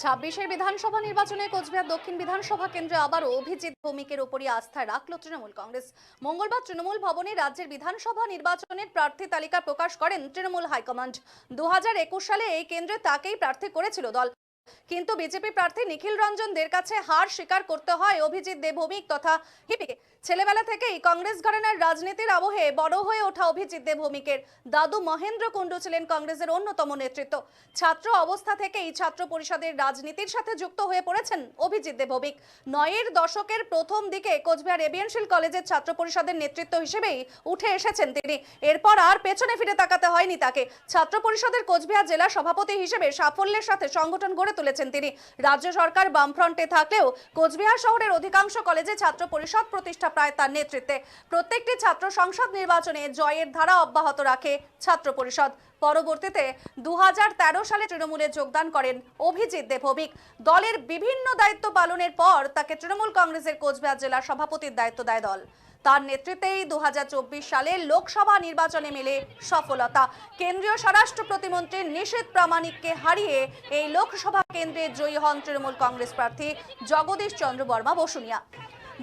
২৬-এর বিধানসভা নির্বাচনে কোচবিহার দক্ষিণ বিধানসভা কেন্দ্রে আবারও অভিজিৎ ভৌমিকের উপরই আস্থা রাখল তৃণমূল কংগ্রেস। মঙ্গলবার তৃণমূল ভবনে রাজ্যের বিধানসভা নির্বাচনের প্রার্থী তালিকা প্রকাশ করেন তৃণমূল হাইকমান্ড। ২০২১ সালে এই কেন্দ্রে তাকেই প্রার্থী করেছিল দল, কিন্তু বিজেপি প্রার্থী নিখিল রঞ্জন দের কাছে হার স্বীকার করতে হয় অভিজিৎ দে ভৌমিক তথা হিপিকে। ছেলেবেলা থেকেই কংগ্রেস ঘরানার রাজনীতির আবহে বড় হয়ে ওঠা অভিজিৎ দে ভৌমিকের দাদু মহেন্দ্র কুণ্ডু ছিলেন কংগ্রেসের অন্যতম নেতৃত্ব। ছাত্র অবস্থা থেকেই ছাত্র পরিষদের রাজনীতির সাথে যুক্ত হয়ে পড়েছেন অভিজিৎ দে ভৌমিক। ৯-এর দশকের প্রথম দিকে কোচবিহার এবিএনশিল কলেজের ছাত্র পরিষদের নেতৃত্ব হিসেবেই উঠে এসেছেন তিনি। এরপর আর পেছনে ফিরে তাকাতে হয়নি তাকে। ছাত্র পরিষদের কোচবিহার জেলা সভাপতি হিসেবে সাফল্যের সাথে সংগঠন গড়ে তুলেছেন তিনি। রাজ্য সরকার বামফ্রন্টে থাকলেও কোচবিহার শহরের অধিকাংশ কলেজে ছাত্র পরিষদ প্রতিষ্ঠা প্রায় তার নেতৃত্বে। প্রত্যেকটি ছাত্র সংসদ নির্বাচনে জয়ের ধারা অব্যাহত রাখে ছাত্র পরিষদ। পরবর্তীতে ২০১৩ সালে তৃণমূলে যোগদান করেন অভিজিৎ দে ভৌমিক। দলের বিভিন্ন দায়িত্ব পালনের পর তাকে তৃণমূল কংগ্রেসের কোচবিহার জেলা সভাপতির দায়িত্ব দেয় দল। তার নেতৃত্বেই ২০২৪ সালে লোকসভা নির্বাচনে মেলে সফলতা। কেন্দ্রীয় স্বরাষ্ট্র প্রতিমন্ত্রী নিশীথ প্রামাণিককে হারিয়ে এই লোকসভা কেন্দ্রে জয়ী হন তৃণমূল কংগ্রেস প্রার্থী জগদীশ চন্দ্র বর্মা বসুনিয়া।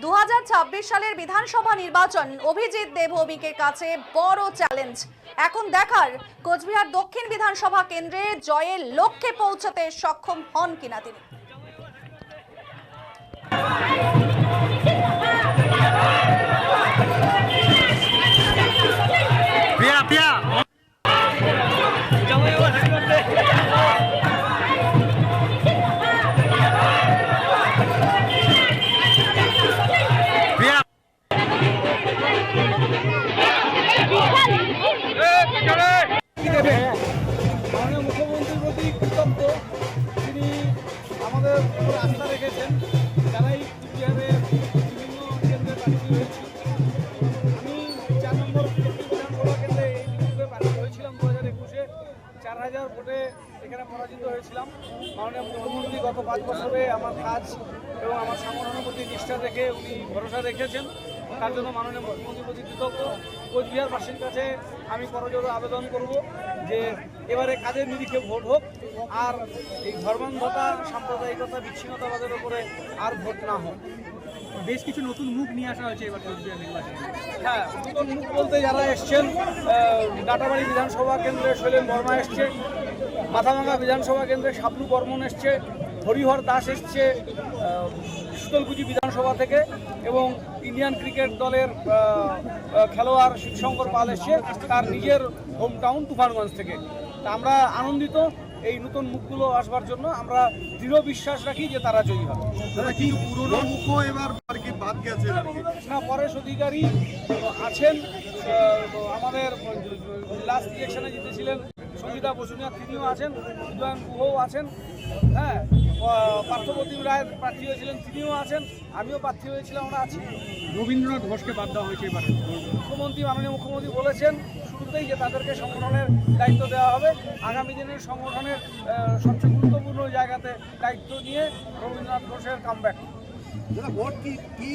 ২০২৬ সালের বিধানসভা নির্বাচন অভিজিৎ দে ভৌমিকের কাছে বড় চ্যালেঞ্জ। এখন দেখার কোচবিহার দক্ষিণ বিধানসভা কেন্দ্রে জয়ের লক্ষ্যে পৌঁছতে সক্ষম হন কিনা তিনি। মাননীয় মুখ্যমন্ত্রীর প্রতি কৃতজ্ঞ, তিনি আমাদের উপর আস্থা রেখেছেন। যারাই কুচবিহারের বিভিন্ন কেন্দ্রে প্রার্থী হয়েছি, আমি ৪ নম্বর বিধানসভা কেন্দ্রে এই বিজেপিতে প্রার্থী হয়েছিলাম ২০২১-এ। ৪,০০০ ভোটে এখানে পরাজিত হয়েছিলাম। মাননীয় মুখ্যমন্ত্রী গত ৫ বছরে আমার কাজ এবং আমার সংগঠনের প্রতি নিষ্ঠা রেখে উনি ভরসা রেখেছেন। তার জন্য মাননীয় মুখ্যমন্ত্রীর প্রতি কৃতজ্ঞ। কোচবিহারবাসীর কাছে আমি করজোড়ে আবেদন করব যে এবারে কাজের নিরিখে ভোট হোক, আর এই ধর্মান্ধতা, সাম্প্রদায়িকতা, বিচ্ছিন্নতাবাদের উপরে আর ভোট না হোক। বেশ কিছু নতুন মুখ নিয়ে আসা হয়েছে এবার কোচবিহার নির্বাচনে। হ্যাঁ, নতুন মুখ বলতে যারা এসছেন, ডাটাবাড়ি বিধানসভা কেন্দ্রে শৈলেন বর্মা এসছে, মাথাভাঙা বিধানসভা কেন্দ্রে শাবলু বর্মন এসছে, হরিহর দাস এসছে শীতলকুচি বিধানসভা থেকে, এবং ইন্ডিয়ান ক্রিকেট দলের খেলোয়াড় শিবশঙ্কর পাল এসছে তার নিজের হোম টাউন তুফানগঞ্জ থেকে। তা আমরা আনন্দিত এই নতুন মুখগুলো আসবার জন্য। আমরা দৃঢ় বিশ্বাস রাখি যে তারা জয়ী হবে। পুরনো মুখও এবার আর কি বাদ গেছে না, পরেশ অধিকারী আছেন, আমাদের লাস্ট ইলেকশনে জিতেছিলেন সঙ্গীতা বসুনিয়া, তিনিও আছেন, উদয়ন গুহও আছেন, হ্যাঁ, পার্থপ্রতিম রায় প্রার্থী হয়েছিলেন, তিনিও আছেন, আমিও প্রার্থী হয়েছিলাম, আমরা আছি। রবীন্দ্রনাথ ঘোষকে বাদ দেওয়া হয়েছে এবার। মাননীয় মুখ্যমন্ত্রী বলেছেন শুরুতেই যে তাদেরকে সংগঠনের দায়িত্ব দেওয়া হবে। আগামী দিনের সংগঠনের সবচেয়ে গুরুত্বপূর্ণ জায়গাতে দায়িত্ব নিয়ে রবীন্দ্রনাথ ঘোষের কামব্যাক। ভোট কি